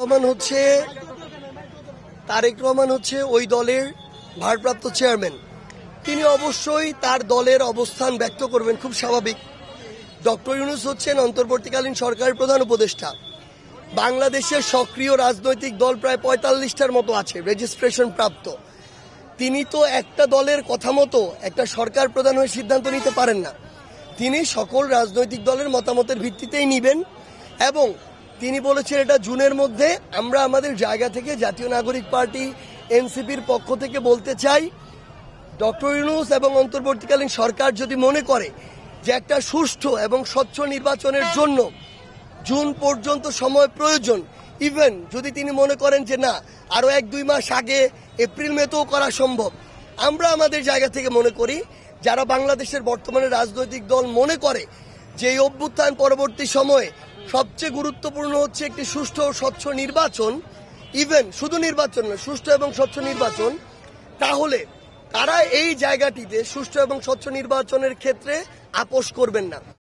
রহমান হচ্ছে ওই দলের ভারপ্রাপ্ত চেয়ারম্যান। তিনি অবশ্যই তার দলের অবস্থান ব্যক্ত করবেন, খুব স্বাভাবিক। ডক্টর ইউনূস হচ্ছেন অন্তর্বর্তীকালীন সরকারের প্রধান উপদেষ্টা। বাংলাদেশের সক্রিয় রাজনৈতিক দল প্রায় ৪৫টার মতো আছে রেজিস্ট্রেশন প্রাপ্ত। তিনি তো একটা দলের কথা মতো একটা সরকার প্রধান হয়ে সিদ্ধান্ত নিতে পারেন না। তিনি সকল রাজনৈতিক দলের মতামতের ভিত্তিতেই নিবেন এবং তিনি বলেছেন এটা জুনের মধ্যে। আমরা আমাদের জায়গা থেকে জাতীয় নাগরিক পার্টি এনসিপির পক্ষ থেকে বলতে চাই, ডক্টর ইউনূস এবং অন্তর্বর্তীকালীন সরকার যদি মনে করে যে একটা সুষ্ঠু এবং স্বচ্ছ নির্বাচনের জন্য জুন পর্যন্ত সময় প্রয়োজন, ইভেন যদি তিনি মনে করেন যে না আরও ১-২ মাস আগে এপ্রিল মেতেও করা সম্ভব, আমরা আমাদের জায়গা থেকে মনে করি যারা বাংলাদেশের বর্তমানে রাজনৈতিক দল মনে করে যে এই অভ্যুত্থান পরবর্তী সময়ে সবচেয়ে গুরুত্বপূর্ণ হচ্ছে একটি সুষ্ঠু ও স্বচ্ছ নির্বাচন, ইভেন শুধু নির্বাচন নয়, সুষ্ঠু এবং স্বচ্ছ নির্বাচন, তাহলে তারা এই জায়গাটিতে সুষ্ঠু এবং স্বচ্ছ নির্বাচনের ক্ষেত্রে আপোষ করবেন না।